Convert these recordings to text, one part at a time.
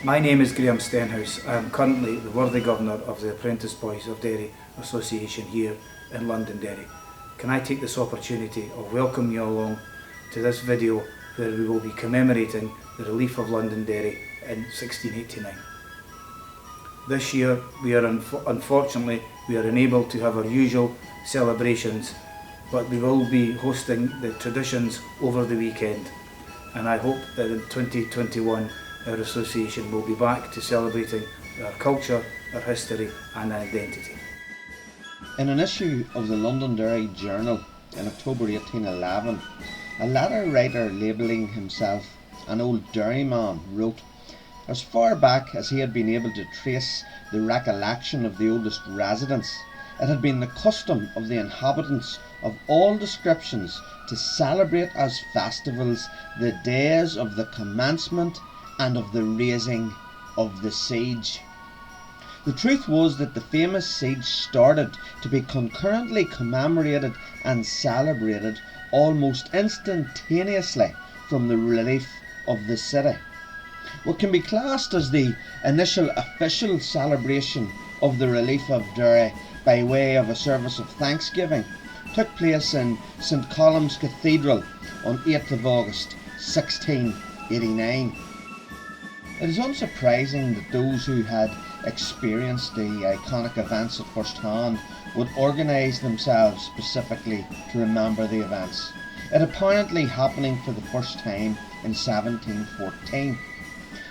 My name is Graham Stenhouse. I am currently the worthy governor of the Apprentice Boys of Derry Association here in Londonderry. Can I take this opportunity of welcoming you along to this video where we will be commemorating the Relief of Londonderry in 1689. This year we are unfortunately unable to have our usual celebrations, but we will be hosting the traditions over the weekend, and I hope that in 2021 our association will be back to celebrating our culture, our history and identity. In an issue of the Londonderry Journal in October 1811, a letter writer labelling himself an old Derryman wrote, as far back as he had been able to trace the recollection of the oldest residents, it had been the custom of the inhabitants of all descriptions to celebrate as festivals the days of the commencement and of the raising of the siege. The truth was that the famous siege started to be concurrently commemorated and celebrated almost instantaneously from the relief of the city. What can be classed as the initial official celebration of the Relief of Derry by way of a service of thanksgiving took place in St Columb's Cathedral on 8th of August 1689. It is unsurprising that those who had experienced the iconic events at first hand would organise themselves specifically to remember the events, it apparently happening for the first time in 1714.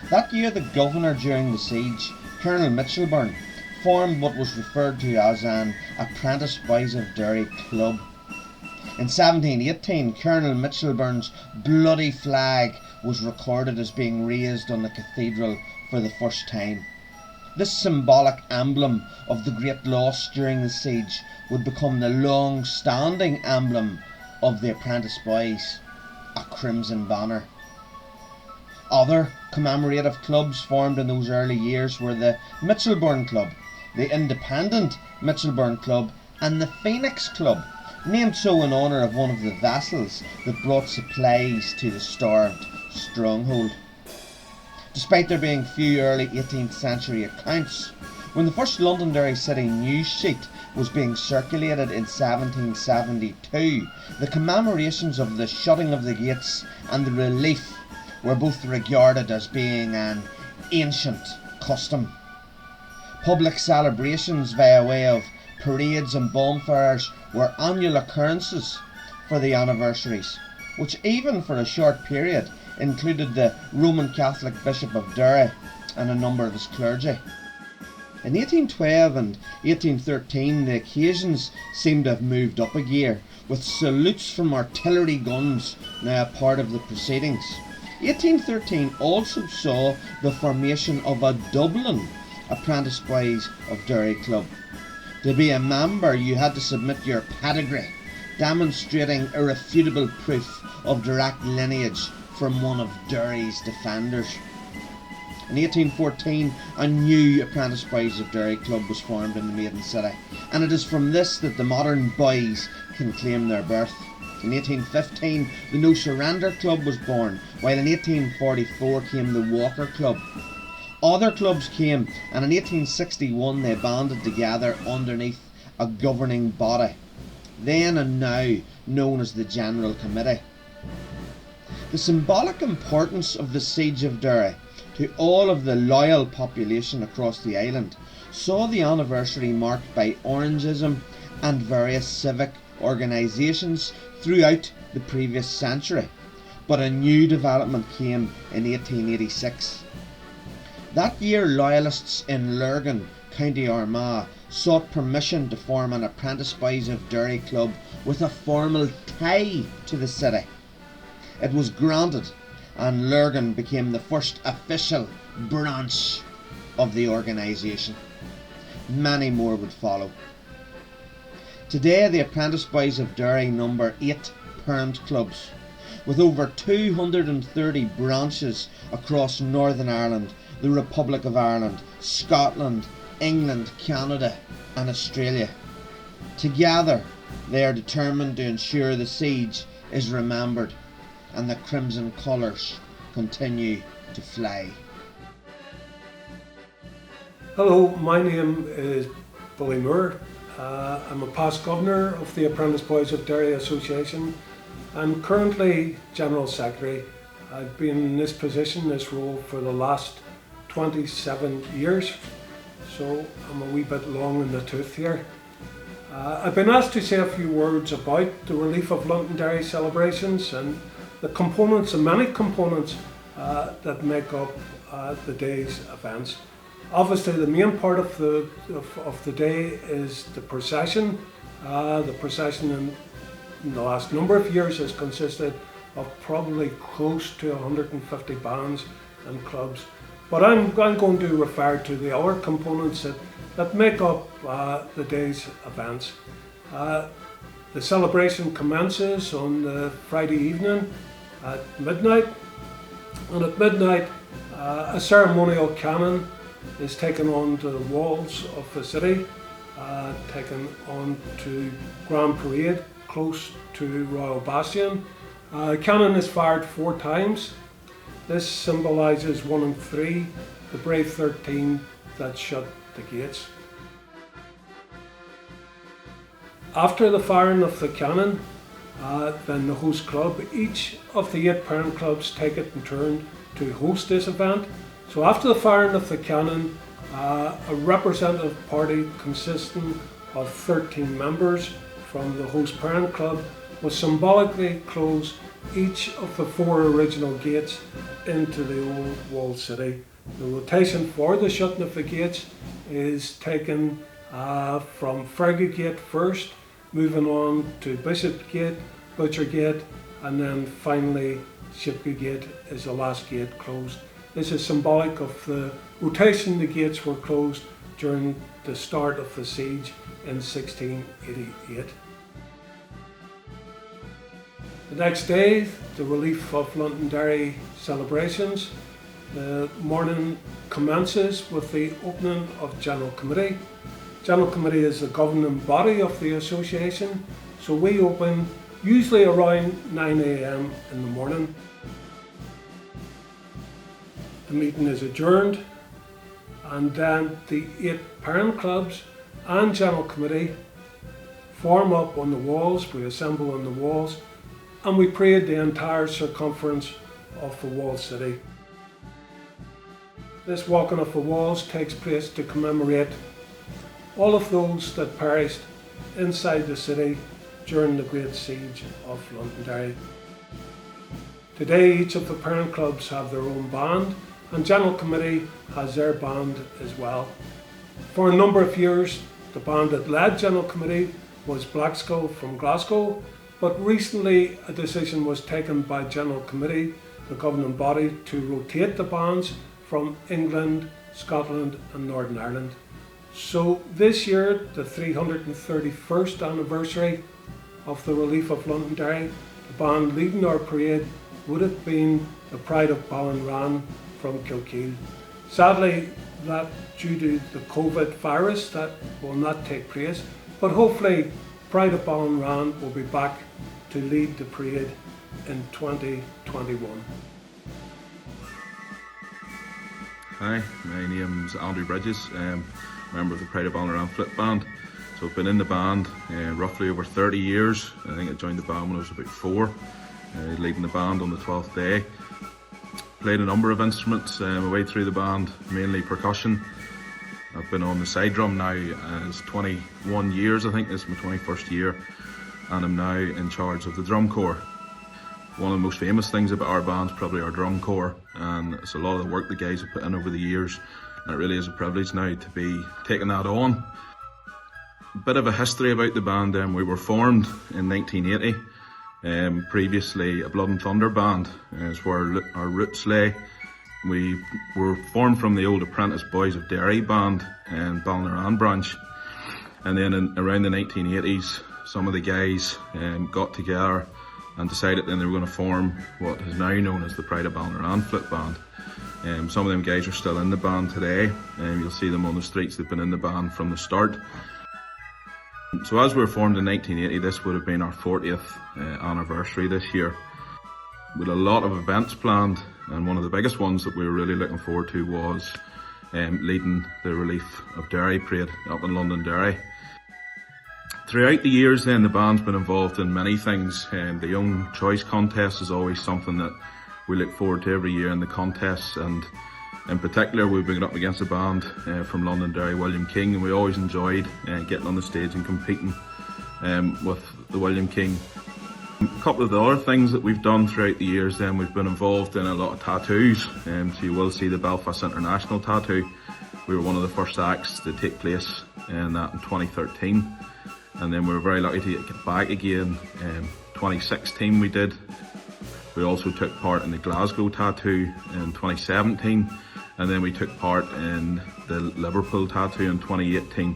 That year the governor during the siege, Colonel Mitchelburn, formed what was referred to as an Apprentice Boys of Derry Club. In 1718, Colonel Mitchelburn's bloody flag was recorded as being raised on the cathedral for the first time. This symbolic emblem of the great loss during the siege would become the long-standing emblem of the Apprentice Boys, a crimson banner. Other commemorative clubs formed in those early years were the Mitchelburn Club, the Independent Mitchelburn Club and the Phoenix Club, named so in honour of one of the vessels that brought supplies to the starved stronghold. Despite there being few early 18th century accounts, when the first Londonderry City news sheet was being circulated in 1772, the commemorations of the shutting of the gates and the relief were both regarded as being an ancient custom. Public celebrations via way of parades and bonfires were annual occurrences for the anniversaries, which even for a short period included the Roman Catholic Bishop of Derry and a number of his clergy. In 1812 and 1813 the occasions seemed to have moved up a gear, with salutes from artillery guns now a part of the proceedings. 1813 also saw the formation of a Dublin Apprentice Boys of Derry Club. To be a member you had to submit your pedigree, demonstrating irrefutable proof of direct lineage from one of Derry's defenders. In 1814 a new Apprentice Boys of Derry Club was formed in the maiden city, and it is from this that the modern boys can claim their birth. In 1815 the No Surrender Club was born, while in 1844 came the Walker Club. Other clubs came, and in 1861 they banded together underneath a governing body, then and now known as the General Committee. The symbolic importance of the Siege of Derry to all of the loyal population across the island saw the anniversary marked by Orangism and various civic organisations throughout the previous century, but a new development came in 1886. That year loyalists in Lurgan, County Armagh, sought permission to form an Apprentice Boys of Derry Club with a formal tie to the city. It was granted, and Lurgan became the first official branch of the organisation. Many more would follow. Today the Apprentice Boys of Derry number 8 parent clubs, with over 230 branches across Northern Ireland, the Republic of Ireland, Scotland, England, Canada and Australia. Together they are determined to ensure the siege is remembered and the crimson colours continue to fly. Hello, my name is Billy Moore. I'm a past governor of the Apprentice Boys of Derry Association. I'm currently General Secretary. I've been in this position, this role, for the last 27 years, so I'm a wee bit long in the tooth here. I've been asked to say a few words about the Relief of Londonderry celebrations and the components, and many components, that make up the day's events. Obviously, the main part of the day is the procession. The procession in the last number of years has consisted of probably close to 150 bands and clubs. But I'm going to refer to the other components that make up the day's events. The celebration commences on the Friday evening at midnight, and at midnight a ceremonial cannon is taken onto the walls of the city, taken on to Grand Parade close to Royal Bastion. Cannon is fired 4 times. This symbolises 1 and 3, the brave 13 that shut the gates. After the firing of the cannon, then the host club, each of the 8 parent clubs take it in turn to host this event. So after the firing of the cannon, a representative party consisting of 13 members from the host parent club will symbolically close each of the 4 original gates into the old walled city. The rotation for the shutting of the gates is taken from Fergie Gate first, moving on to Bishop Gate, Butcher Gate, and then finally Shipke Gate is the last gate closed. This is symbolic of the rotation the gates were closed during the start of the siege in 1688. The next day, the Relief of Londonderry celebrations. The morning commences with the opening of General Committee. General Committee is the governing body of the association, so we open usually around 9 AM in the morning. The meeting is adjourned, and then the 8 parent clubs and General Committee form up on the walls. We assemble on the walls and we parade the entire circumference of the walled city. This walking of the walls takes place to commemorate all of those that perished inside the city during the Great Siege of Londonderry. Today, each of the parent clubs have their own band, and General Committee has their band as well. For a number of years, the band that led General Committee was Blackskull from Glasgow, but recently a decision was taken by General Committee, the governing body, to rotate the bands from England, Scotland and Northern Ireland. So this year, the 331st anniversary of the Relief of Londonderry, the band leading our parade would have been the Pride of Ballinran from Kilkeel. Sadly, that due to the COVID virus, that will not take place, but hopefully Pride of Ballinran will be back to lead the parade in 2021. Hi, my name's Andrew Bridges, member of the Pride of Ballinran Flip Band. So I've been in the band roughly over 30 years. I think I joined the band when I was about 4, leading the band on the 12th day. Played a number of instruments my way through the band, mainly percussion. I've been on the side drum now as 21 years, I think this is my 21st year, and I'm now in charge of the drum corps. One of the most famous things about our band is probably our drum corps, and it's a lot of the work the guys have put in over the years, and it really is a privilege now to be taking that on. A bit of a history about the band. We were formed in 1980. Previously a Blood and Thunder band is where our roots lay. We were formed from the old Apprentice Boys of Derry band in Ballinran branch, and then around the 1980s some of the guys got together and decided then they were going to form what is now known as the Pride of Ballinran Flip Band. Some of them guys are still in the band today, you'll see them on the streets. They've been in the band from the start. So as we were formed in 1980, this would have been our 40th anniversary this year. We had a lot of events planned, and one of the biggest ones that we were really looking forward to was leading the Relief of Derry parade up in Londonderry. Throughout the years then, the band's been involved in many things. The Young Choice Contest is always something that we look forward to every year in the contests, and in particular we've been up against a band from Londonderry, William King, and we always enjoyed getting on the stage and competing with the William King. A couple of the other things that we've done throughout the years then, we've been involved in a lot of tattoos, so you will see the Belfast International tattoo. We were one of the first acts to take place in that in 2013, and then we were very lucky to get back again in 2016 we did. We also took part in the Glasgow tattoo in 2017, and then we took part in the Liverpool tattoo in 2018.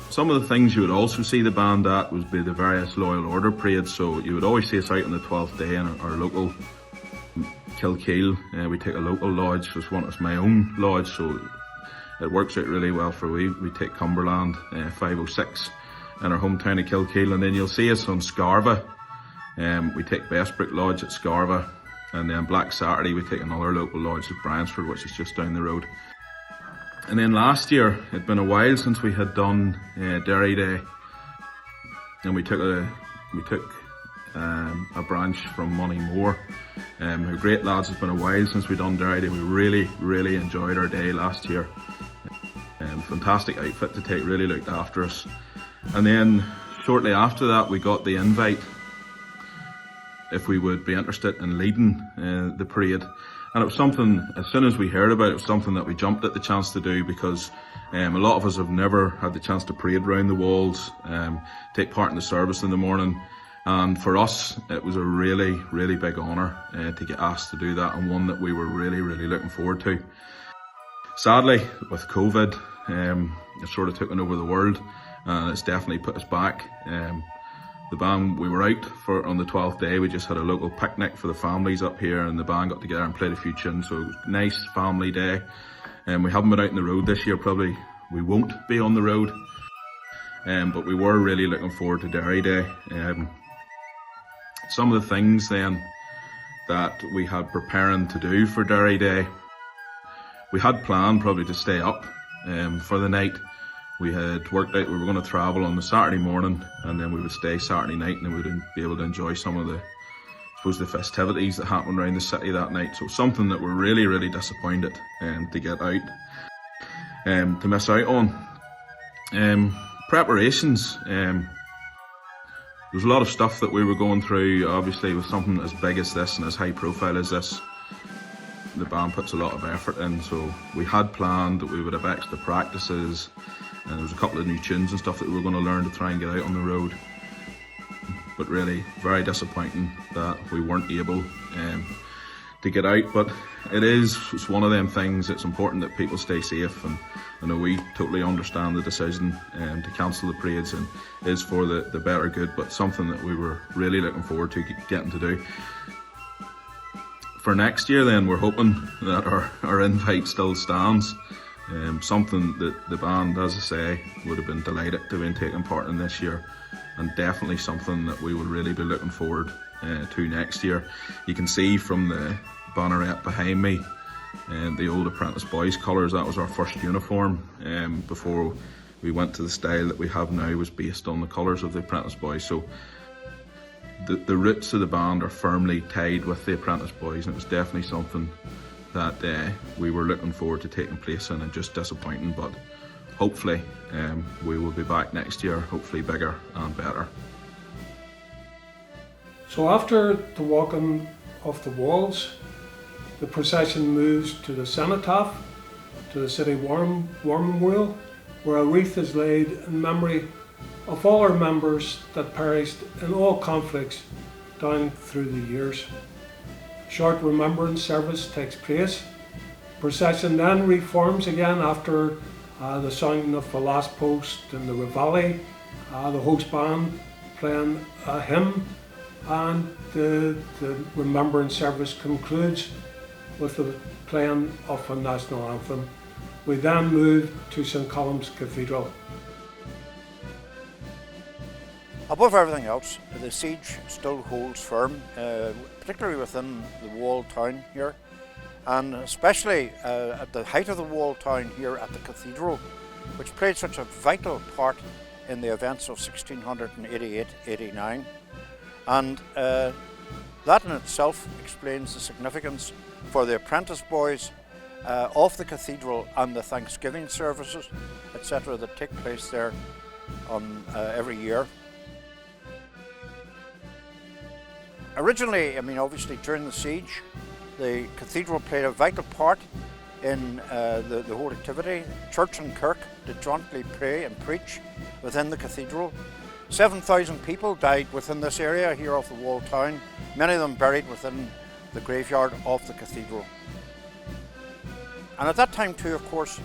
Some of the things you would also see the band at would be the various Loyal Order parades. So you would always see us out on the 12th day in our local Kilkeel. We take a local lodge, it's my own lodge, so it works out really well for we take Cumberland 506 in our hometown of Kilkeel, and then you'll see us on Scarva. We take Bestbrook Lodge at Scarva, and then Black Saturday we take another local lodge at Bryansford, which is just down the road. And then last year, it'd been a while since we had done Derry Day, and we took a branch from Moneymore. Who great lads. It's been a while since we've done Derry Day. We really enjoyed our day last year. Fantastic outfit to take, really looked after us. And then shortly after that, we got the invite if we would be interested in leading the parade. And it was something, as soon as we heard about it, it was something that we jumped at the chance to do, because a lot of us have never had the chance to parade round the walls, take part in the service in the morning. And for us, it was a really big honour to get asked to do that, and one that we were really looking forward to. Sadly, with COVID, it sort of taken over the world, and it's definitely put us back. The band, we were out on the 12th day. We just had a local picnic for the families up here, and the band got together and played a few tunes, so it was a nice family day. And we haven't been out on the road this year, probably we won't be on the road, but we were really looking forward to Derry Day. Some of the things then that we had preparing to do for Derry Day, we had planned probably to stay up for the night. We had worked out we were going to travel on the Saturday morning, and then we would stay Saturday night, and then we would be able to enjoy some of the festivities that happened around the city that night. So something that we're really disappointed to get out, to miss out on. Preparations, there was a lot of stuff that we were going through. Obviously with something as big as this and as high profile as this, the band puts a lot of effort in, so we had planned that we would have extra practices, and there was a couple of new tunes and stuff that we were going to learn to try and get out on the road. But really, very disappointing that we weren't able to get out. But it's one of them things. It's important that people stay safe, and I know we totally understand the decision to cancel the parades, and is for the better good, but something that we were really looking forward to getting to do. For next year then, we're hoping that our invite still stands. Something that the band, as I say, would have been delighted to have taken part in this year, and definitely something that we would really be looking forward to next year. You can see from the banneret behind me, the old Apprentice Boys colours. That was our first uniform before we went to the style that we have now, was based on the colours of the Apprentice Boys. So the roots of the band are firmly tied with the Apprentice Boys, and it was definitely something that we were looking forward to taking place in, and just disappointing. But hopefully we will be back next year, hopefully bigger and better. So after the walking of the walls, the procession moves to the cenotaph, to the city warming wheel, where a wreath is laid in memory of all our members that perished in all conflicts down through the years. Short remembrance service takes place. Procession then reforms again after the sounding of the last post in the Reveille, the host band playing a hymn, and the remembrance service concludes with the playing of a national anthem. We then move to St Columb's Cathedral. Above everything else, the siege still holds firm, particularly within the walled town here. and especially at the height of the wall town here at the cathedral, which played such a vital part in the events of 1688-89. And that in itself explains the significance for the apprentice boys of the cathedral and the Thanksgiving services, etc., that take place there on every year. Originally, I mean, obviously during the siege, the cathedral played a vital part in the whole activity. Church and kirk did jointly pray and preach within the cathedral. 7,000 people died within this area here of the walled town, many of them buried within the graveyard of the cathedral. And at that time too, of course,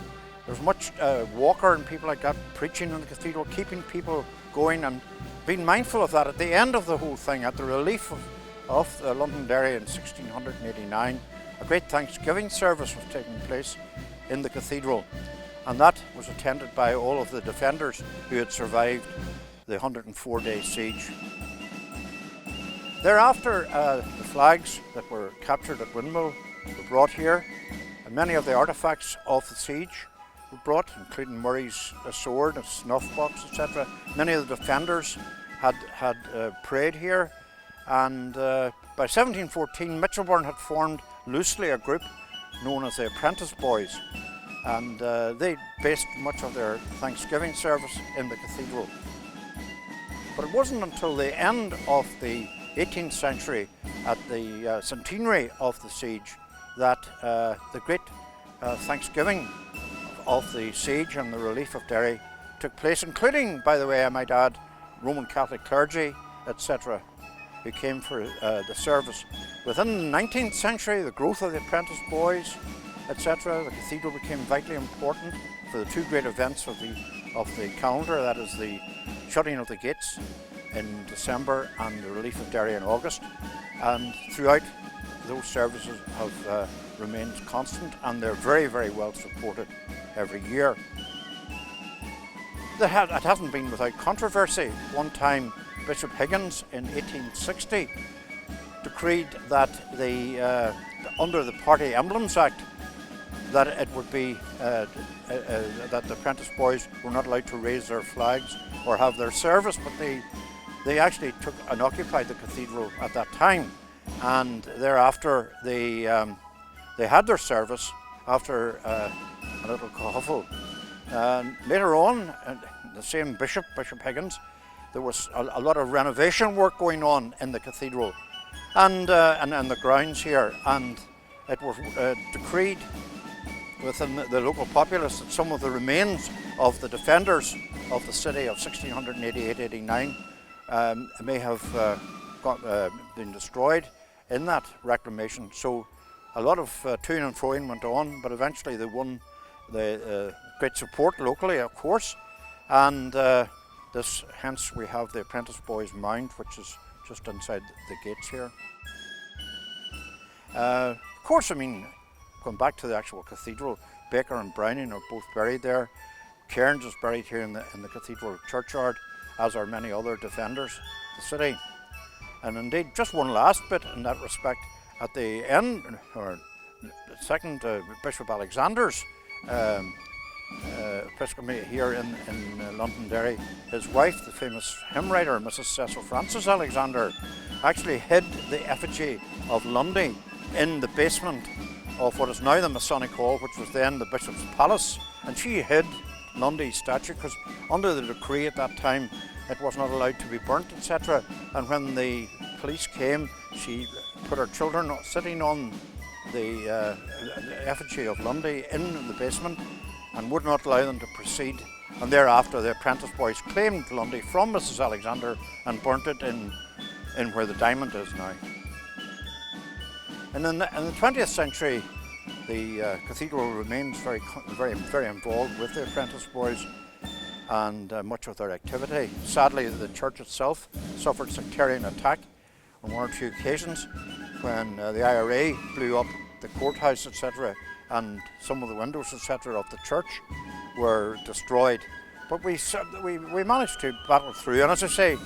there was much Walker and people like that preaching in the cathedral, keeping people going and being mindful of that. At the end of the whole thing, at the Relief of Londonderry in 1689, a great Thanksgiving service was taking place in the cathedral, and that was attended by all of the defenders who had survived the 104-day siege. Thereafter, the flags that were captured at Windmill were brought here, and many of the artefacts of the siege were brought, including Murray's sword, a snuff box, etc. Many of the defenders had prayed here, and by 1714 Mitchelburn had formed loosely a group known as the Apprentice Boys, and they based much of their Thanksgiving service in the cathedral. But it wasn't until the end of the 18th century, at the centenary of the siege, that the great Thanksgiving of the siege and the Relief of Derry took place, including, by the way, I might add, Roman Catholic clergy, etc., who came for the service. Within the 19th century, the growth of the apprentice boys, etc., the cathedral became vitally important for the two great events of the calendar, that is the shutting of the gates in December and the Relief of Derry in August. And throughout, those services have remained constant, and they're very, very well supported every year. It hasn't been without controversy. One time, Bishop Higgins in 1860 decreed that under the Party Emblems Act, that it would be that the apprentice boys were not allowed to raise their flags or have their service, but they actually took and occupied the cathedral at that time, and thereafter they had their service after a little kerfuffle. Later on, the same Bishop Higgins, there was a lot of renovation work going on in the cathedral and the grounds here, and it was decreed within the local populace that some of the remains of the defenders of the city of 1688-89 may have been destroyed in that reclamation. So a lot of to-ing and fro-ing went on, but eventually they won the great support locally, of course, and hence we have the Apprentice Boys Mound, which is just inside the gates here. Of course, I mean, going back to the actual cathedral, Baker and Browning are both buried there. Cairns is buried here in the cathedral churchyard, as are many other defenders of the city. And indeed, just one last bit in that respect, at the end, or second Bishop Alexander's episcopate here in Londonderry, his wife, the famous hymn writer, Mrs. Cecil Frances Alexander, actually hid the effigy of Lundy in the basement of what is now the Masonic Hall, which was then the Bishop's Palace, and she hid Lundy's statue because under the decree at that time it was not allowed to be burnt, etc. And when the police came, she put her children sitting on the effigy of Lundy in the basement and would not allow them to proceed. And thereafter the apprentice boys claimed Lundy from Mrs. Alexander and burnt it in where the diamond is now. And in the 20th century, the cathedral remains very, very involved with the apprentice boys and much of their activity. Sadly, the church itself suffered sectarian attack on one or two occasions when the IRA blew up the courthouse, etc., and some of the windows, etc., of the church were destroyed. But we managed to battle through, and as I say,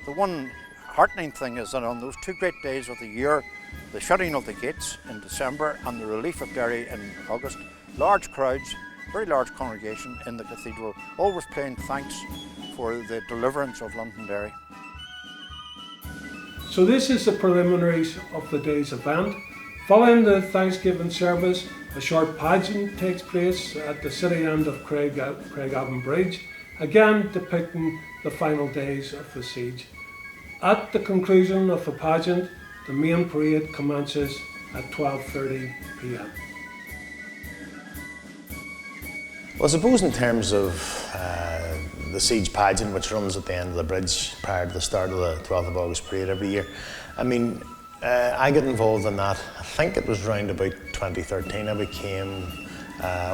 the one heartening thing is that on those two great days of the year, the shutting of the gates in December and the Relief of Derry in August. Large crowds, very large congregation in the cathedral, always playing thanks for the deliverance of Londonderry. So this is the preliminaries of the day's event. Following the Thanksgiving service, a short pageant takes place at the city end of Craigavon Bridge, again depicting the final days of the siege. At the conclusion of the pageant, the main parade commences at 12:30 p.m. Well, I suppose in terms of the siege pageant, which runs at the end of the bridge prior to the start of the 12th of August parade every year, I mean, I get involved in that. I think it was around about 2013 I became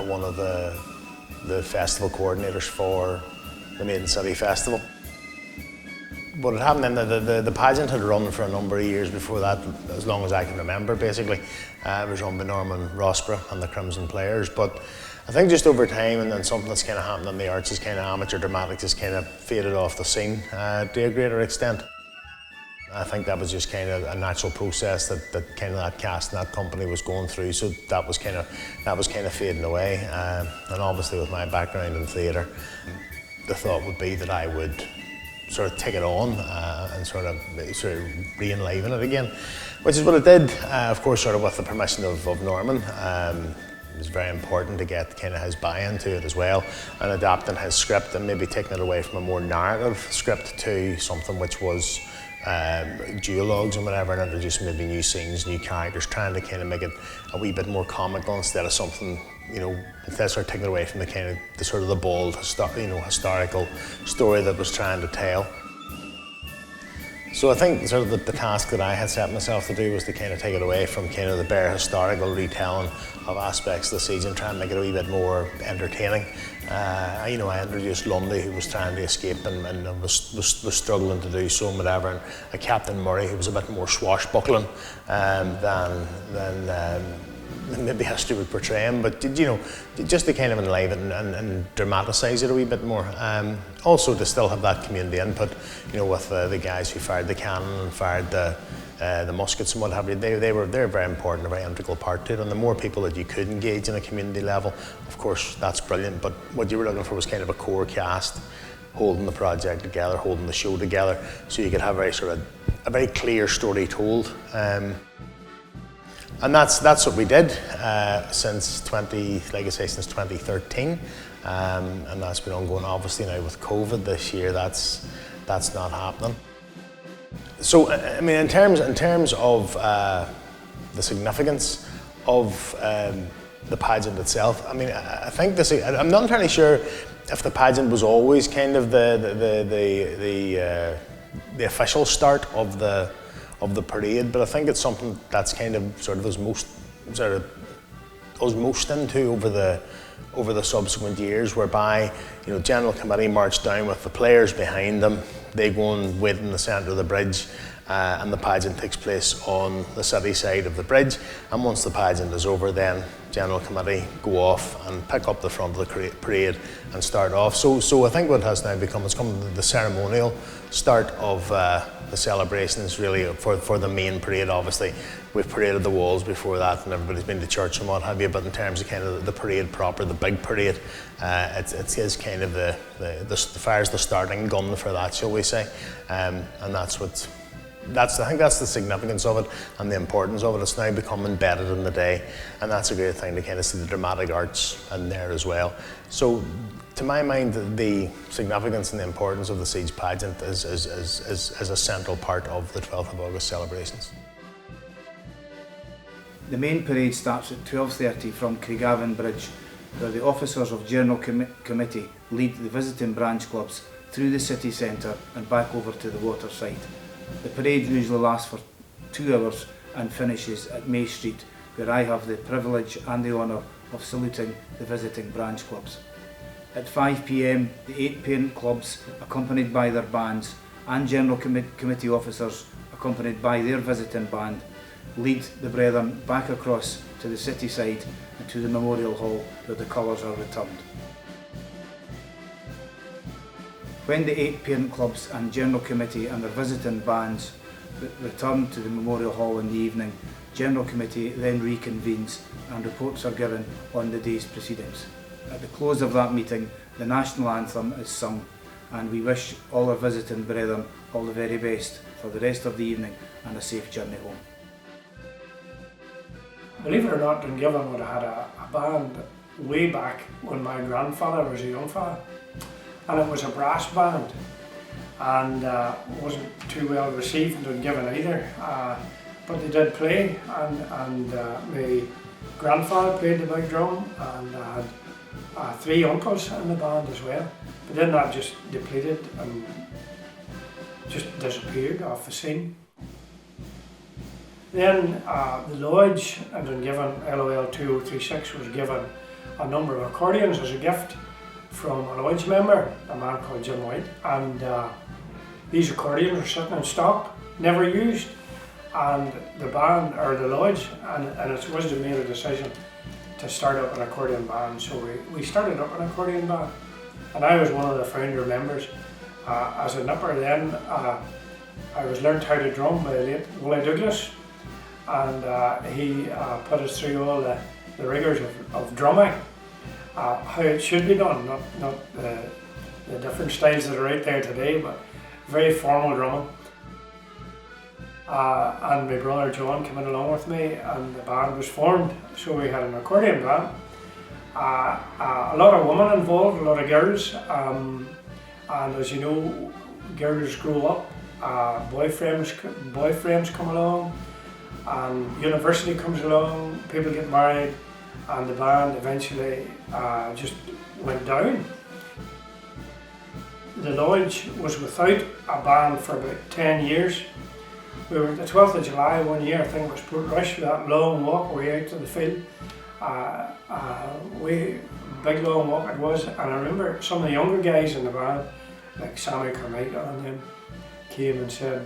one of the festival coordinators for the Maiden City Festival. What had happened then, the pageant had run for a number of years before that, as long as I can remember basically. It was run by Norman Rossborough and the Crimson Players, but I think just over time, and then something that's kind of happened in the arts is kind of amateur dramatics has kind of faded off the scene to a greater extent. I think that was just kind of a natural process that kind of that cast and that company was going through, so that was kind of fading away. And obviously with my background in theatre, the thought would be that I would sort of take it on and sort of re-enliven it again, which is what it did, of course, sort of with the permission of Norman. It was very important to get kind of his buy-in to it as well, and adapting his script and maybe taking it away from a more narrative script to something which was duologues and whatever, and introducing maybe new scenes, new characters, trying to kind of make it a wee bit more comical instead of something, you know, instead of sort of taking it away from the kind of the sort of the bold, historical story that was trying to tell. So I think sort of the task that I had set myself to do was to kind of take it away from kind of the bare historical retelling of aspects of the siege and try and make it a wee bit more entertaining. You know, I introduced Lundy, who was trying to escape and was struggling to do so and whatever, and a Captain Murray, who was a bit more swashbuckling than maybe history would portray him, but you know, just to kind of enliven and dramatise it a wee bit more. Also to still have that community input, you know, with the guys who fired the cannon and fired the muskets and what have you. They're a very important, a very integral part to it, and the more people that you could engage in a community level, of course, that's brilliant, but what you were looking for was kind of a core cast holding the project together, holding the show together, so you could have a very clear story told. And that's what we did since 2013, and that's been ongoing. Obviously now with COVID this year, that's not happening. So I mean, in terms of the significance of the pageant itself, I mean, I think I'm not entirely sure if the pageant was always kind of the official start of the parade, but I think it's something that's kind of sort of us most into over the subsequent years, whereby, you know, General Committee marched down with the players behind them. They go and wait in the centre of the bridge, and the pageant takes place on the city side of the bridge. And once the pageant is over, then General Committee go off and pick up the front of the parade and start off. So I think what has now become, it's come the ceremonial start of the celebrations really for the main parade. Obviously, we've paraded the walls before that, and everybody's been to church and what have you. But in terms of kind of the parade proper, the big parade, it is kind of the fire's the starting gun for that, shall we say? And I think that's the significance of it and the importance of it. It's now become embedded in the day, and that's a great thing to kind of see the dramatic arts in there as well. So, to my mind, the significance and the importance of the siege pageant is a central part of the 12th of August celebrations. The main parade starts at 12:30 from Craigavon Bridge, where the officers of General Committee lead the visiting branch clubs through the city centre and back over to the waterside. The parade usually lasts for 2 hours and finishes at May Street, where I have the privilege and the honour of saluting the visiting branch clubs. At 5 p.m, the 8 parent clubs, accompanied by their bands, and General Committee officers, accompanied by their visiting band, lead the brethren back across to the city side and to the Memorial Hall, where the colours are returned. When the 8 parent clubs and General Committee and their visiting bands return to the Memorial Hall in the evening. General Committee then reconvenes and reports are given on the day's proceedings. At the close of that meeting, the National Anthem is sung, and we wish all our visiting brethren all the very best for the rest of the evening and a safe journey home. Believe it or not, Dungiven would have had a band way back when my grandfather was a young fella, and it was a brass band, and wasn't too well received in Dungiven either, but they did play, and my grandfather played the big drum, and I had 3 uncles in the band as well, but then that just depleted and just disappeared off the scene. Then the Lodge in Dungiven, LOL 2036, was given a number of accordions as a gift from a Lodge member, a man called Jim White, and these accordions are sitting in stock, never used, and the band, or the Lodge, and its wisdom made a decision to start up an accordion band, so we started up an accordion band, and I was one of the founder members. As a nipper then, I was learned how to drum by the late Willie Douglas, and he put us through all the rigours of drumming, how it should be done, not the different styles that are out there today, but very formal drumming. And my brother John came in along with me, and the band was formed, so we had an accordion band. A lot of women involved, a lot of girls, and as you know, girls grow up, boyfriends come along, and university comes along, people get married, and the band eventually just went down. The Lodge was without a band for about 10 years. We were at the 12th of July one year, I think it was Port Rush, that long walk way out to the field. Big long walk it was, and I remember some of the younger guys in the band, like Sammy Carmichael and them, came and said,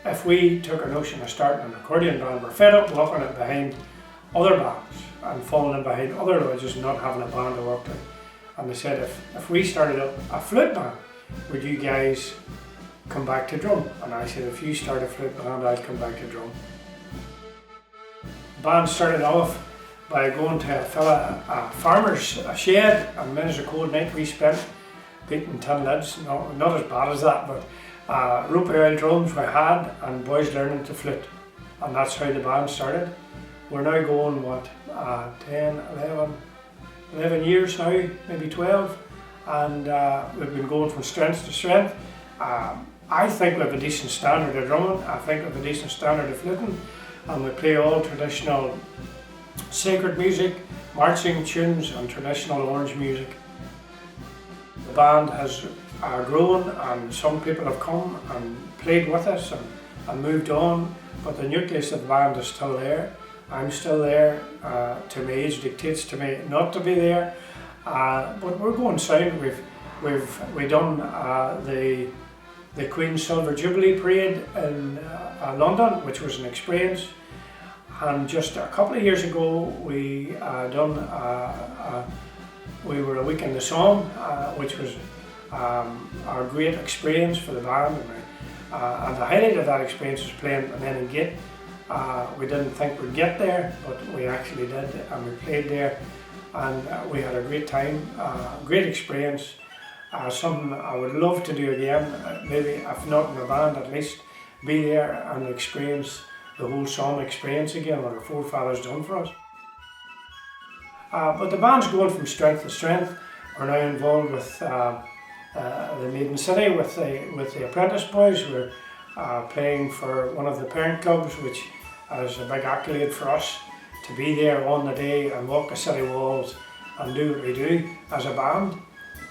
if we took a notion of starting an accordion band, we're fed up walking it behind other bands and falling in behind other lodges and not having a band to work to. And they said, if we started up a flute band, would you guys come back to drum? And I said, if you start a flute band, I'll come back to drum. The band started off by going to a farmer's shed, and when it was a cold night we spent beating tin lids, not as bad as that, but rope oil drums we had, and boys learning to flute, and that's how the band started. We're now going, 11 years now, maybe 12, and we've been going from strength to strength. I think we have a decent standard of drumming, I think we have a decent standard of fluting, and we play all traditional sacred music, marching tunes and traditional orange music. The band has grown, and some people have come and played with us and moved on, but the nucleus of the band is still there. I'm still there, to my age dictates to me not to be there, but we're going sound. We've done the Queen's Silver Jubilee Parade in London, which was an experience, and just a couple of years ago we we were a week in the song, which was a great experience for the band, and the highlight of that experience was playing an Ennin Gate. We didn't think we'd get there, but we actually did, and we played there, and we had a great time, great experience, something I would love to do again, maybe if not in a band, at least be there and experience the whole song experience again, what our forefathers done for us. But the band's going from strength to strength. We're now involved with the Maiden City, with the Apprentice Boys. We're playing for one of the parent clubs, which is a big accolade for us, to be there on the day and walk the city walls and do what we do as a band.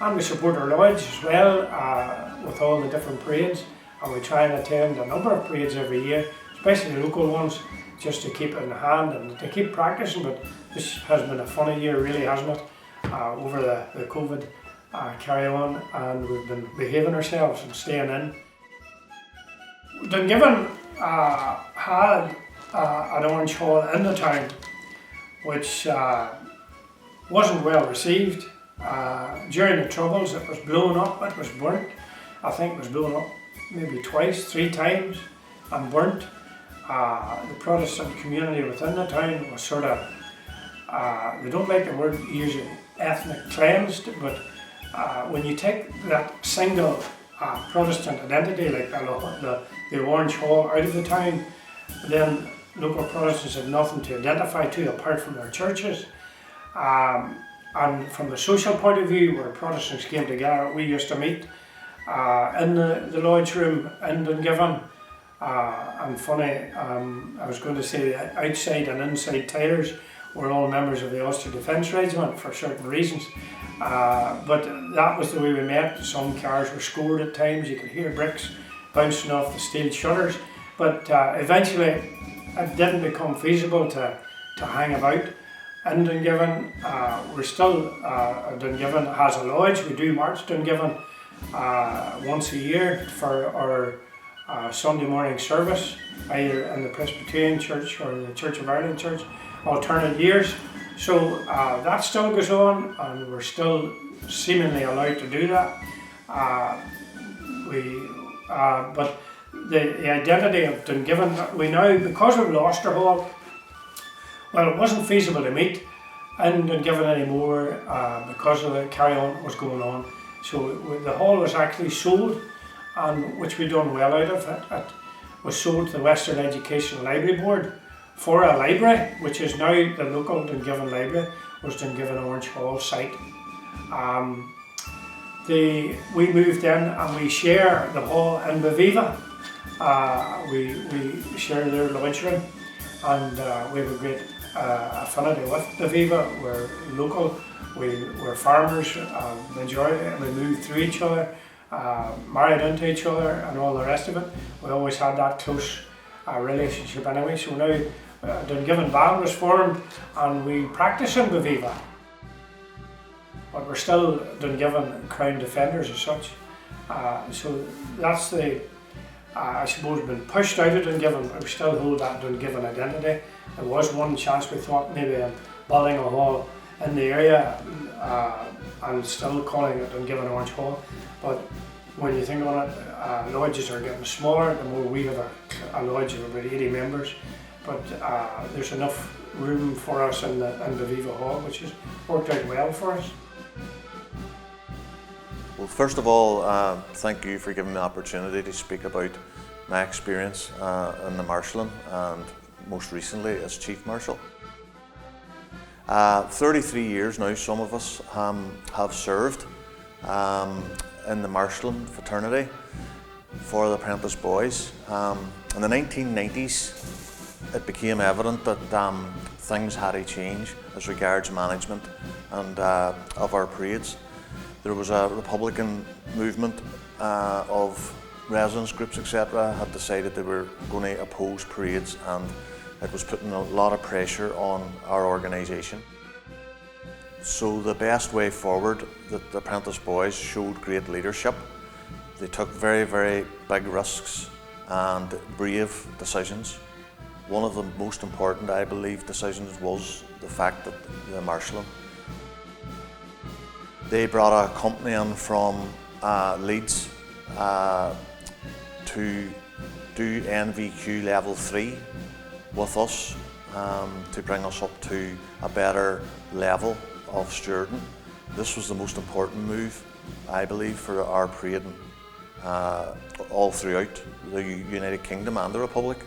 And we support our lodge as well, with all the different parades, and we try and attend a number of parades every year, especially the local ones, just to keep it in hand and to keep practicing. But this has been a funny year, really, hasn't it, over the COVID carry on, and we've been behaving ourselves and staying in. Dungiven had an orange hall in the town, which wasn't well received. During the Troubles, it was blown up, it was burnt. I think it was blown up maybe twice, 3 times, and burnt. The Protestant community within the town was sort of, they don't like the word using ethnic cleansed, but when you take that single Protestant identity, like the Orange Hall, out of the town, then local Protestants had nothing to identify to apart from their churches. And from the social point of view, where Protestants came together, we used to meet in the Lodge Room in Dungiven. And funny, I was going to say outside and inside tailors were all members of the Ulster Defence Regiment for certain reasons. But that was the way we met. Some cars were scored at times, you could hear bricks bouncing off the steel shutters. But eventually it didn't become feasible to hang about in Dungiven. We're still, Dungiven has a lodge. We do march Dungiven once a year for our Sunday morning service, either in the Presbyterian Church or the Church of Ireland Church, alternate years. So that still goes on, and we're still seemingly allowed to do that. But the identity of Dungiven, we now, because we've lost our hall, well, it wasn't feasible to meet in Dungiven anymore because of the carry-on that was going on. So the hall was actually sold, and which we done well out of it. It was sold to the Western Education Library Board for a library, which is now the local Dungiven Library, was Dungiven Orange Hall site. We moved in and we share the hall in Beviva. We share their lodge room, and we have a great affinity with Beviva. We're local, we're farmers, majority, and we move through each other, married into each other and all the rest of it. We always had that close relationship anyway. So now Dungiven Band was formed and we practice in Beviva. But we're still Dungiven Crown Defenders as such. So that's the, I suppose, been pushed out of Dungiven, but we still hold that Dungiven identity. There was one chance we thought maybe building a hall in the area and still calling it Dungiven Orange Hall. But when you think on it, lodges are getting smaller. The more we have a lodge of about 80 members, but there's enough room for us in the Beviva Hall, which has worked out well for us. Well, first of all, thank you for giving me the opportunity to speak about my experience in the marshalling, and most recently as Chief Marshal. 33 years now, some of us have served in the marshalling fraternity for the apprentice boys. In the 1990s, it became evident that things had to change as regards management and of our parades. There was a Republican movement of residents groups, etc., had decided they were going to oppose parades, and it was putting a lot of pressure on our organisation. So the best way forward, that the apprentice boys showed great leadership. They took very, very big risks and brave decisions. One of the most important, I believe, decisions was the fact that the marshalling. They brought a company in from Leeds to do NVQ level 3 with us, to bring us up to a better level of stewarding. This was the most important move, I believe, for our parading all throughout the United Kingdom and the Republic.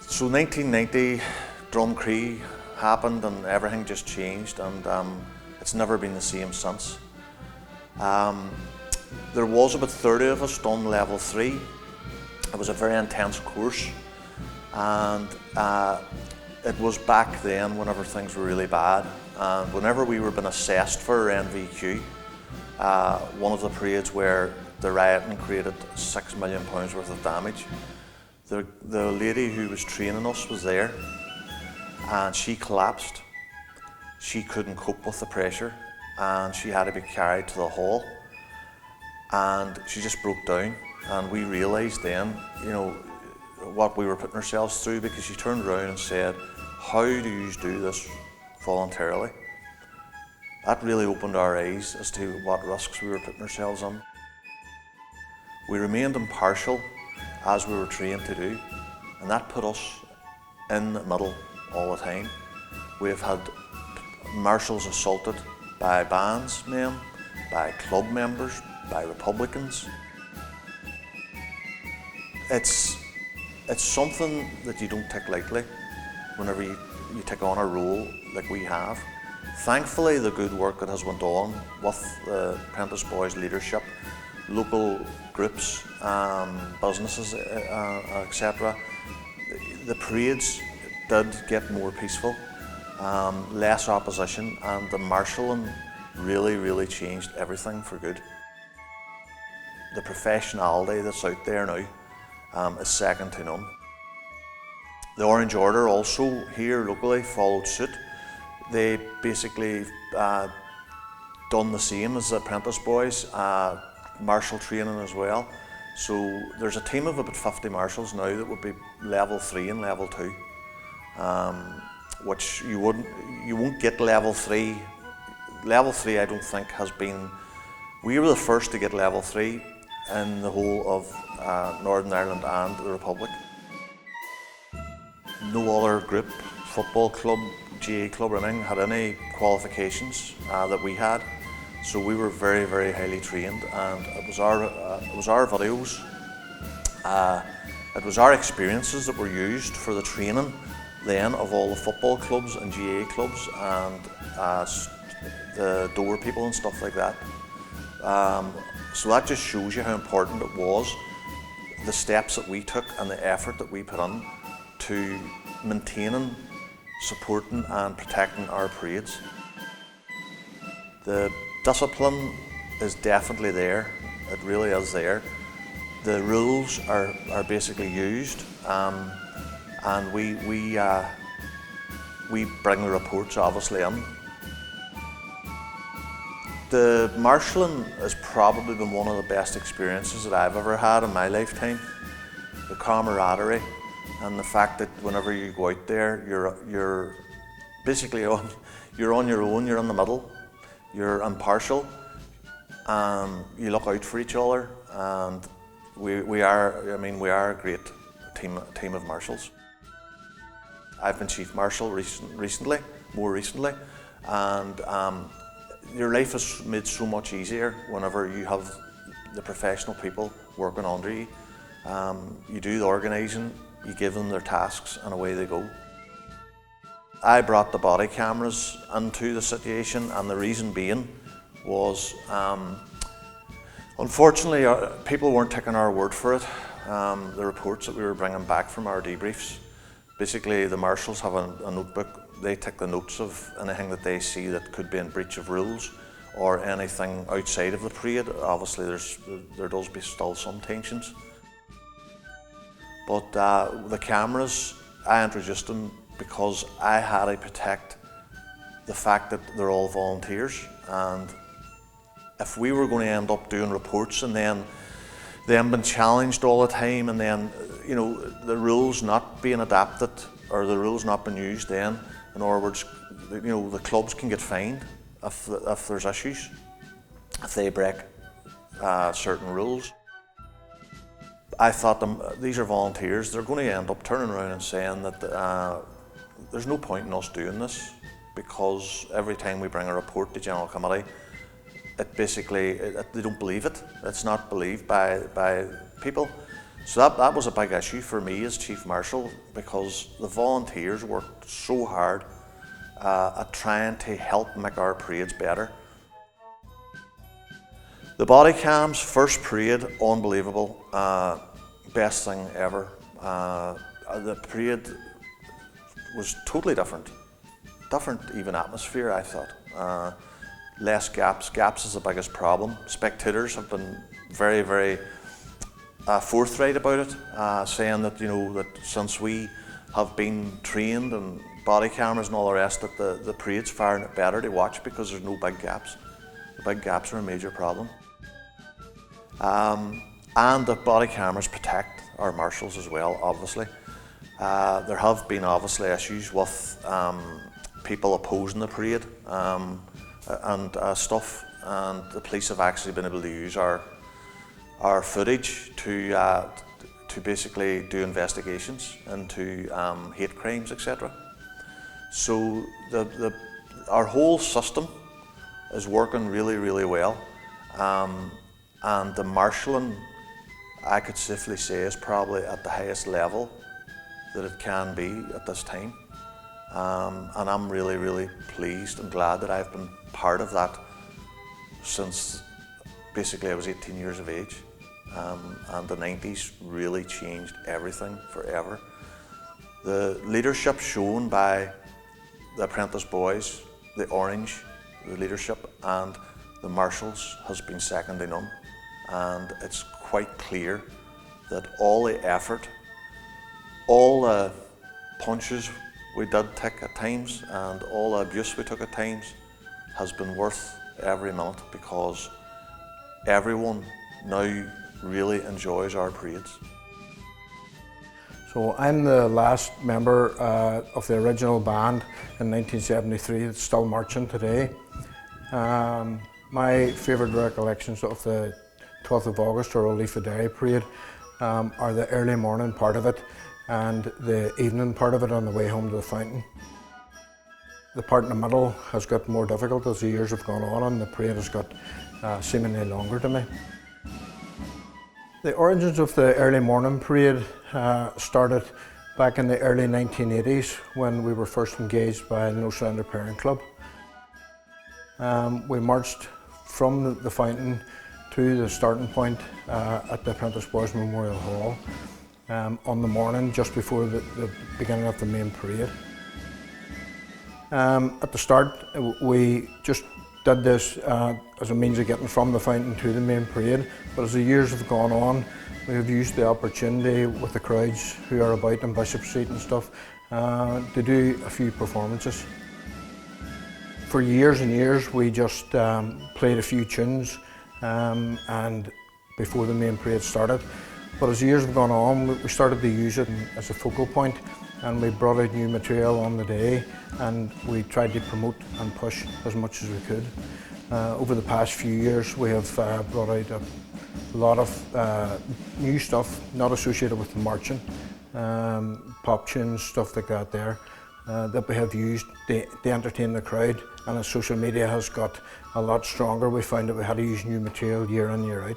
So 1990, Drumcree happened and everything just changed, and it's never been the same since. There was about 30 of us done level 3. It was a very intense course, and it was back then whenever things were really bad, and whenever we were being assessed for NVQ, one of the parades where the rioting created £6 million worth of damage, the lady who was training us was there, and she collapsed. She couldn't cope with the pressure, and she had to be carried to the hall, and she just broke down. And we realised then, you know, what we were putting ourselves through, because she turned around and said, "How do you do this voluntarily?" That really opened our eyes as to what risks we were putting ourselves in. We remained impartial as we were trained to do, and that put us in the middle all the time. We have had marshals assaulted by bandsmen, by club members, by Republicans. It's something that you don't take lightly whenever you take on a role like we have. Thankfully, the good work that has went on with the Apprentice Boys leadership, local groups, businesses, etc. The parades did get more peaceful, less opposition, and the marshalling really changed everything for good. The professionality that's out there now is second to none. The Orange Order also here locally followed suit. They basically done the same as the Apprentice Boys, marshal training as well. So there's a team of about 50 marshals now that would be level 3 and level 2, which you won't get level 3. Level 3 I don't think has been, we were the first to get level 3 in the whole of Northern Ireland and the Republic. No other group, football club, GA club or anything had any qualifications that we had. So we were very highly trained, and it was our videos, it was our experiences that were used for the training then of all the football clubs and GA clubs and the door people and stuff like that. So that just shows you how important it was, the steps that we took and the effort that we put in to maintaining, supporting and protecting our parades. The discipline is definitely there, it really is there. The rules are basically used, and we bring the reports obviously in. The marshalling has probably been one of the best experiences that I've ever had in my lifetime. The camaraderie and the fact that whenever you go out there, you're basically on your own, you're in the middle, you're impartial, you look out for each other, and we are a great team of marshals. I've been Chief Marshal more recently, and your life is made so much easier whenever you have the professional people working under you. You do the organising, you give them their tasks, and away they go. I brought the body cameras into the situation, and the reason being was, unfortunately, people weren't taking our word for it. The reports that we were bringing back from our debriefs, basically the marshals have a notebook. They take the notes of anything that they see that could be in breach of rules or anything outside of the parade. Obviously there does be still some tensions. But the cameras, I introduced them because I had to protect the fact that they're all volunteers, and if we were going to end up doing reports and then them being challenged all the time, and then the rules not being adapted or the rules not being used, then in other words, the clubs can get fined if there's issues, if they break certain rules. I thought these are volunteers, they're going to end up turning around and saying that there's no point in us doing this, because every time we bring a report to General Committee, they don't believe it. It's not believed by people. So that was a big issue for me as Chief Marshal, because the volunteers worked so hard at trying to help make our parades better. The body cams, first parade, unbelievable, best thing ever. The parade was totally different even atmosphere, I thought. Less gaps is the biggest problem. Spectators have been very forthright about it, saying that that since we have been trained and body cameras and all the rest, that the parade's faring it better to watch because there's no big gaps. The big gaps are a major problem. And the body cameras protect our marshals as well, obviously. There have been obviously issues with people opposing the parade and stuff, and the police have actually been able to use our our footage to basically do investigations into hate crimes, etc. So our whole system is working really, really well, and the marshalling, I could safely say, is probably at the highest level that it can be at this time. And I'm really, really pleased and glad that I've been part of that since basically I was 18 years of age. And the 90s really changed everything forever. The leadership shown by the apprentice boys, the Orange, the leadership, and the marshals has been second to none. And it's quite clear that all the effort, all the punches we did take at times, and all the abuse we took at times has been worth every minute, because everyone now really enjoys our parades. So I'm the last member of the original band in 1973 that's still marching today. My favourite recollections of the 12th of August or Relief of Londonderry parade are the early morning part of it and the evening part of it on the way home to the fountain. The part in the middle has got more difficult as the years have gone on, and the parade has got seemingly longer to me. The origins of the early morning parade started back in the early 1980s when we were first engaged by the No Surrender Parent Club. We marched from the fountain to the starting point at the Apprentice Boys Memorial Hall on the morning just before the beginning of the main parade. At the start, we just did this as a means of getting from the fountain to the main parade, but as the years have gone on, we have used the opportunity with the crowds who are about in Bishop Street and stuff to do a few performances. For years and years, we just played a few tunes and before the main parade started. But as the years have gone on, we started to use it as a focal point, and we brought out new material on the day, and we tried to promote and push as much as we could. Over the past few years, we have brought out a lot of new stuff not associated with the marching, pop tunes, stuff like that there, that we have used to entertain the crowd. And as social media has got a lot stronger, we found that we had to use new material year in, year out.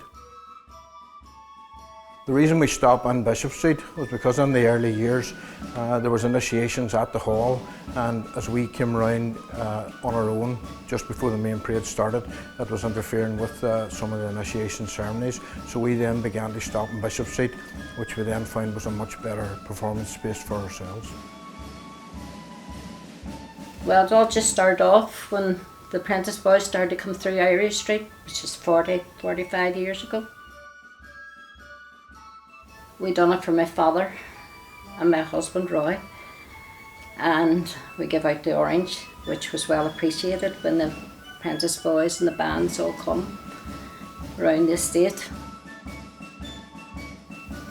The reason we stopped on Bishop Street was because in the early years there was initiations at the hall, and as we came round on our own just before the main parade started, it was interfering with some of the initiation ceremonies. So we then began to stop on Bishop Street, which we then found was a much better performance space for ourselves. Well, it all just started off when the Apprentice Boys started to come through Irish Street, which is 45 years ago. We done it for my father and my husband Roy, and we gave out the orange, which was well appreciated when the Apprentice Boys and the bands all come around the estate.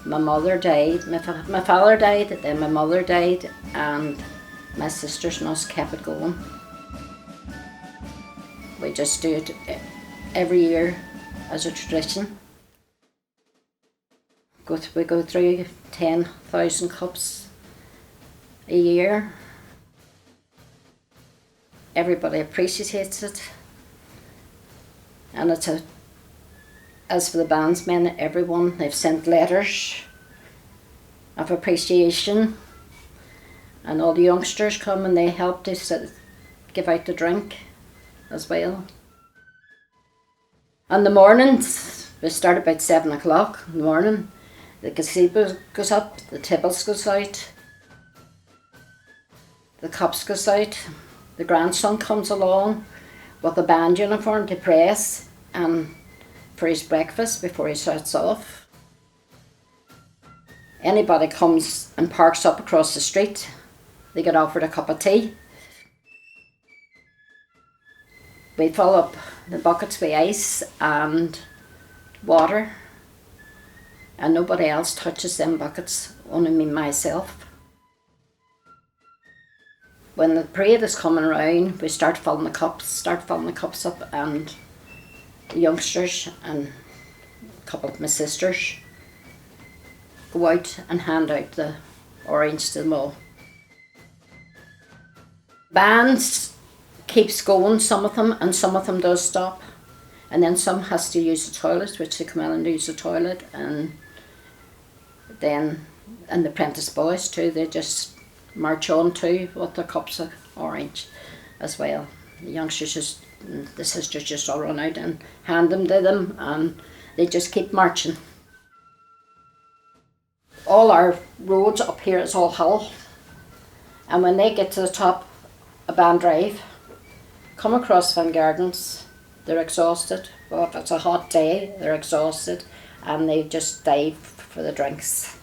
My mother died, my father died, then my mother died, and my sisters and us kept it going. We just do it every year as a tradition. We go through 10,000 cups a year. Everybody appreciates it, and as for the bandsmen, everyone, they've sent letters of appreciation, and all the youngsters come and they help to give out the drink as well. On the mornings, we start about 7 o'clock in the morning. The gazebo goes up, the tables goes out, the cups goes out, the grandson comes along with a band uniform to press and for his breakfast before he sets off. Anybody comes and parks up across the street, they get offered a cup of tea. We fill up the buckets with ice and water, and nobody else touches them buckets, only me myself. When the parade is coming around, we start filling the cups up, and the youngsters and couple of my sisters go out and hand out the orange to them all. Bands keeps going, some of them, and some of them does stop. And then some has to use the toilet, which they come in and use the toilet, and then the apprentice boys too, they just march on too with their cups of orange as well. The youngsters just, the sisters just all run out and hand them to them, and they just keep marching. All our roads up here is all hill, and when they get to the top of Band Drive, come across Van Gardens, they're exhausted. Well, if it's a hot day, they're exhausted, and they just dive for the drinks.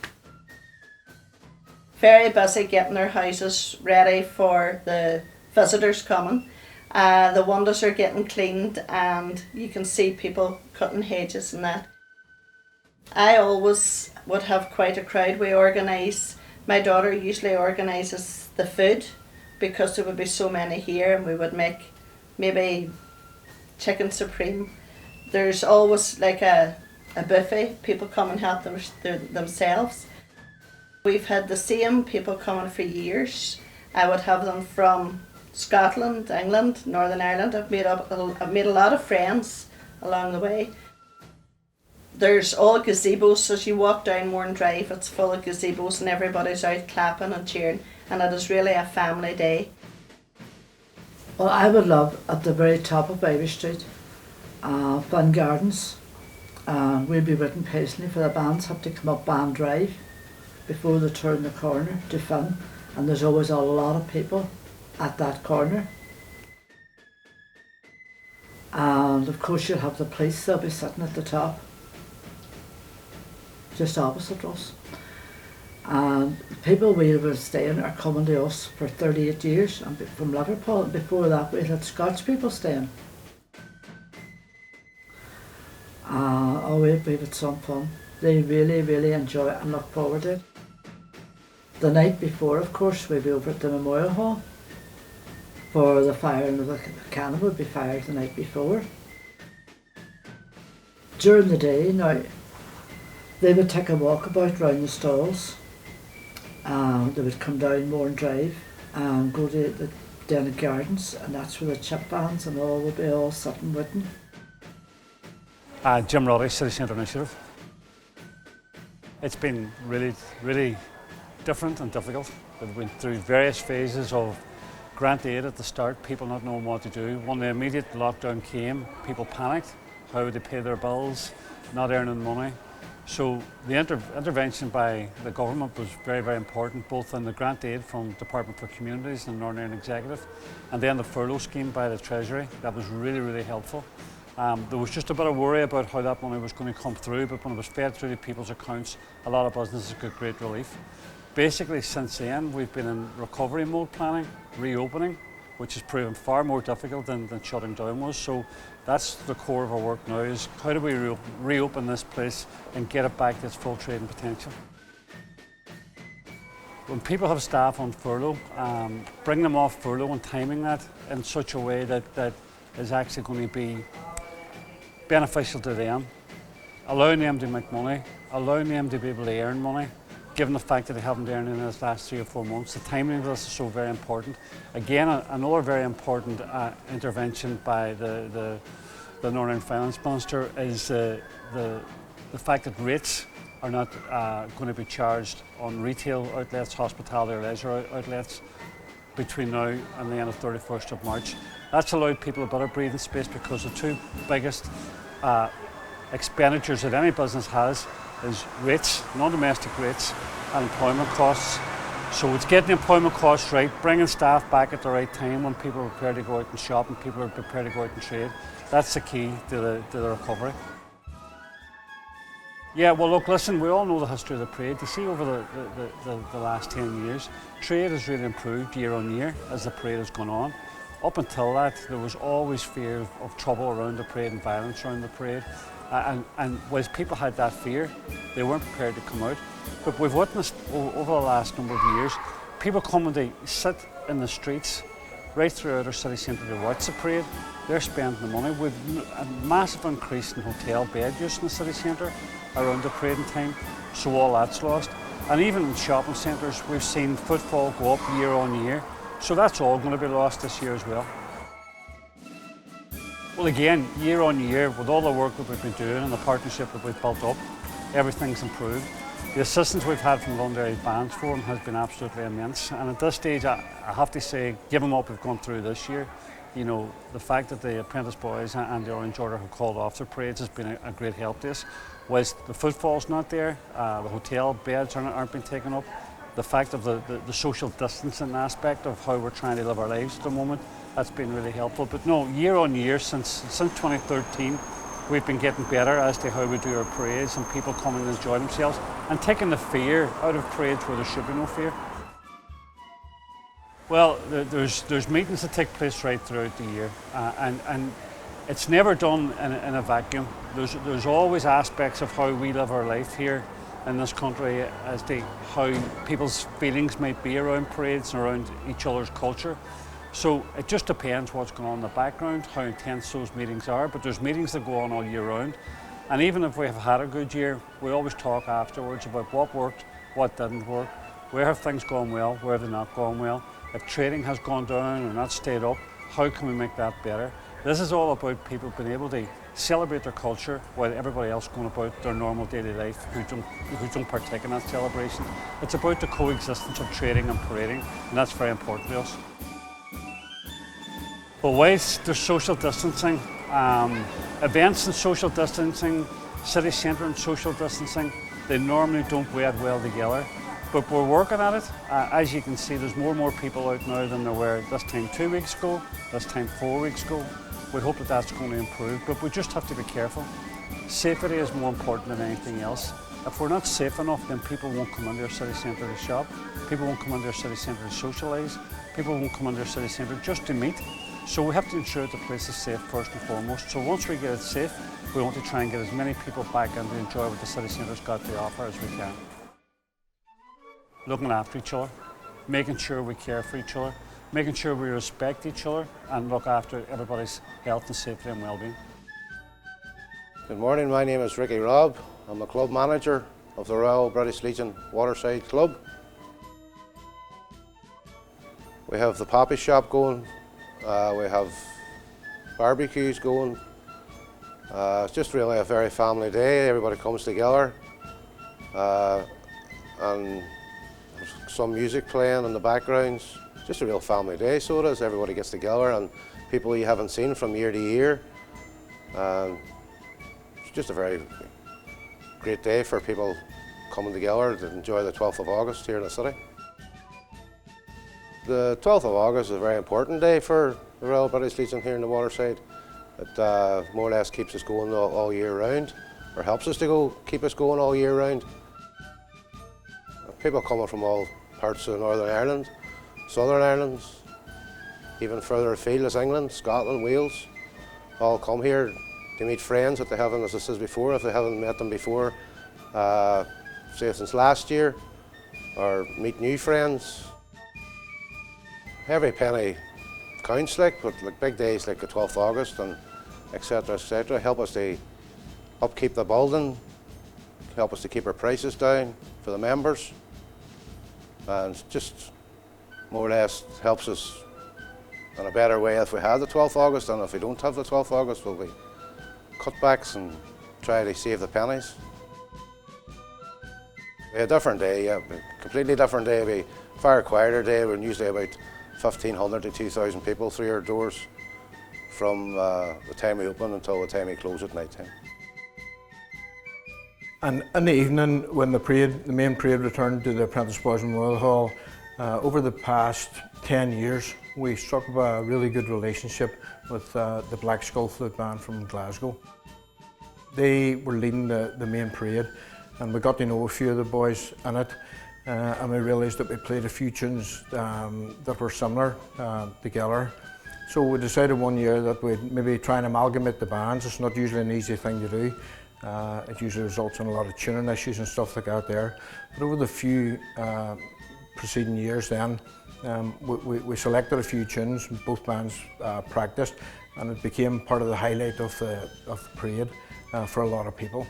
Very busy getting their houses ready for the visitors coming. The windows are getting cleaned, and you can see people cutting hedges and that. I always would have quite a crowd. My daughter usually organises the food, because there would be so many here, and we would make maybe chicken supreme. There's always like a buffet, people come and help themselves. We've had the same people coming for years. I would have them from Scotland, England, Northern Ireland. I've made a lot of friends along the way. There's all gazebos, as you walk down Mourne Drive, it's full of gazebos and everybody's out clapping and cheering, and it is really a family day. Well, I would love at the very top of Irish Street, Van Gardens. We'll be waiting patiently for the bands have to come up Band Drive before they turn the corner to Finn, and there's always a lot of people at that corner. And of course you'll have the police, they'll be sitting at the top, just opposite us. And the people we were staying are coming to us for 38 years, and from Liverpool. Before that we had Scots people staying. We've had some fun. They really enjoy it and look forward to it. The night before, of course, we'll be over at the Memorial Hall for the firing of the cannon would be fired the night before. During the day, now, they would take a walk about round the stalls. They would come down Mourne Drive and go to the Dennet Gardens, and that's where the chip bands and all would be all sitting waiting. Jim Roddy, City Centre Initiative. It's been really different and difficult. We've been through various phases of grant aid at the start, people not knowing what to do. When the immediate lockdown came, people panicked. How would they pay their bills, not earning money? So the intervention by the government was very important, both in the grant aid from Department for Communities and Northern Ireland Executive, and then the furlough scheme by the Treasury. That was really helpful. There was just a bit of worry about how that money was going to come through, but when it was fed through to people's accounts, a lot of businesses got great relief. Basically, since then, we've been in recovery mode planning, reopening, which has proven far more difficult than shutting down was. So that's the core of our work now, is how do we reopen this place and get it back to its full trading potential. When people have staff on furlough, bring them off furlough and timing that in such a way that is actually going to be beneficial to them, allowing them to make money, allowing them to be able to earn money, given the fact that they haven't earned in the last 3 or 4 months. The timing of this is so very important. Again, another very important intervention by the Northern Finance Minister is the fact that rates are not going to be charged on retail outlets, hospitality or leisure outlets between now and the end of 31st of March. That's allowed people a bit of breathing space, because the two biggest expenditures that any business has is rates, non-domestic rates, and employment costs. So it's getting the employment costs right, bringing staff back at the right time when people are prepared to go out and shop and people are prepared to go out and trade. That's the key to the recovery. Yeah, well look, listen, we all know the history of the parade. You see, over the last 10 years, trade has really improved year on year as the parade has gone on. Up until that, there was always fear of trouble around the parade and violence around the parade. And whilst people had that fear, they weren't prepared to come out. But we've witnessed over the last number of years, people coming to sit in the streets right throughout our city centre to watch the parade. They're spending the money. We've a massive increase in hotel bed use in the city centre around the parading time, so all that's lost. And even in shopping centres, we've seen footfall go up year on year, so that's all going to be lost this year as well. Well, again, year on year, with all the work that we've been doing and the partnership that we've built up, everything's improved. The assistance we've had from Londonderry Bands Forum has been absolutely immense, and at this stage I have to say, given what we've gone through this year, you know, the fact that the Apprentice Boys and the Orange Order have called off their parades has been a great help to us. Whilst the footfall's not there, the hotel beds aren't being taken up, the fact of the social distancing aspect of how we're trying to live our lives at the moment, that's been really helpful. But no, year on year, since 2013, we've been getting better as to how we do our parades and people coming and enjoy themselves and taking the fear out of parades where there should be no fear. Well, there's meetings that take place right throughout the year, and it's never done in a vacuum. There's always aspects of how we live our life here in this country as to how people's feelings might be around parades and around each other's culture. So it just depends what's going on in the background, how intense those meetings are, but there's meetings that go on all year round. And even if we have had a good year, we always talk afterwards about what worked, what didn't work, where have things gone well, where have they not gone well. If trading has gone down or not stayed up, how can we make that better? This is all about people being able to celebrate their culture while everybody else going about their normal daily life who don't partake in that celebration. It's about the coexistence of trading and parading, and that's very important to us. But whilst there's social distancing, events and social distancing, city centre and social distancing, they normally don't wed well together. But we're working at it. As you can see, there's more and more people out now than there were this time 2 weeks ago, this time 4 weeks ago. We hope that that's going to improve, but we just have to be careful. Safety is more important than anything else. If we're not safe enough, then people won't come into our city centre to shop, people won't come into our city centre to socialise, people won't come into our city centre just to meet. So we have to ensure that the place is safe first and foremost. So once we get it safe, we want to try and get as many people back in to enjoy what the city centre's got to offer as we can. Looking after each other, making sure we care for each other, making sure we respect each other and look after everybody's health and safety and well-being. Good morning, my name is Robb. I'm the club manager of the Royal British Legion Waterside Club. We have the poppy shop going, we have barbecues going. It's just really a very family day. Everybody comes together and some music playing in the backgrounds. Just a real family day, so it is. Everybody gets together and people you haven't seen from year to year. It's just a very great day for people coming together to enjoy the 12th of August here in the city. The 12th of August is a very important day for the Royal British Legion here in the Waterside. It more or less keeps us going all year round, or helps us to keep us going all year round. People coming from all parts of Northern Ireland, Southern Ireland, even further afield as England, Scotland, Wales, all come here to meet friends that they haven't, as I said before, if they haven't met them before, say since last year, or meet new friends. Every penny counts, but big days like the 12th of August and etc. help us to upkeep the building, help us to keep our prices down for the members, and just more or less helps us in a better way if we have the 12th of August, and if we don't have the 12th of August, we'll be cutbacks and try to save the pennies. A different day, yeah, a completely different day. It'll be a far quieter day. We're usually about 1,500 to 2,000 people through our doors from the time we open until the time we close at night time. And in the evening, when the main parade returned to the Apprentice Boys Memorial Hall, over the past 10 years, we struck up a really good relationship with the Black Skull Flute Band from Glasgow. They were leading the main parade, and we got to know a few of the boys in it, and we realised that we played a few tunes that were similar together. So we decided one year that we'd maybe try and amalgamate the bands. It's not usually an easy thing to do. It usually results in a lot of tuning issues and stuff like that there. But over the few preceding years then, We selected a few tunes, both bands practiced, and it became part of the highlight of the parade for a lot of people.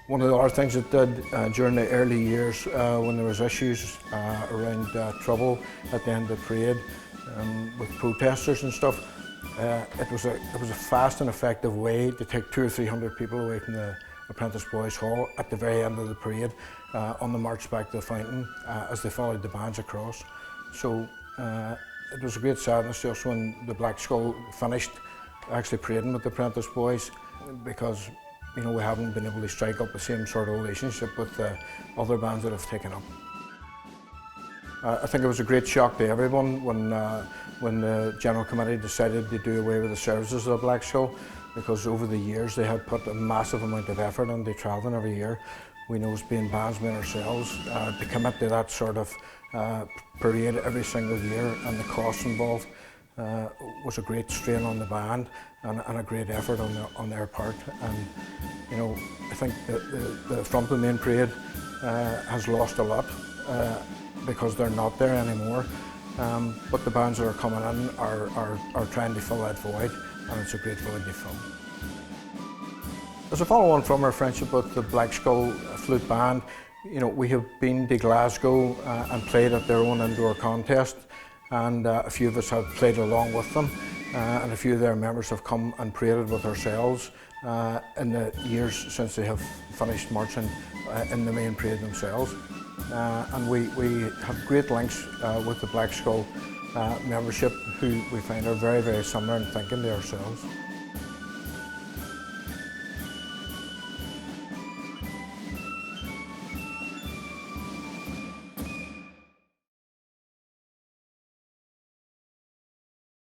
One of the other things it did during the early years when there was issues around trouble at the end of the parade with protesters and stuff, it was a fast and effective way to take 200 or 300 people away from the Apprentice Boys Hall at the very end of the parade on the march back to the fountain as they followed the bands across. So it was a great sadness just when the Black Skull finished actually parading with the Apprentice Boys, because we haven't been able to strike up the same sort of relationship with the other bands that have taken up. I think it was a great shock to everyone when the General Committee decided to do away with the services of the Black Skull, because over the years they had put a massive amount of effort into travelling every year. We know as being bandsmen ourselves, to commit to that sort of parade every single year, and the costs involved was a great strain on the band and a great effort on their part. And I think the front of the main parade has lost a lot because they're not there anymore. But the bands that are coming in are trying to fill that void, and it's a great void to fill. As a follow-on from our friendship with the Black Skull Flute Band, we have been to Glasgow and played at their own indoor contest, and a few of us have played along with them, and a few of their members have come and paraded with ourselves in the years since they have finished marching in the main parade themselves. And we have great links with the Black Skull membership, who we find are very, very similar in thinking to ourselves.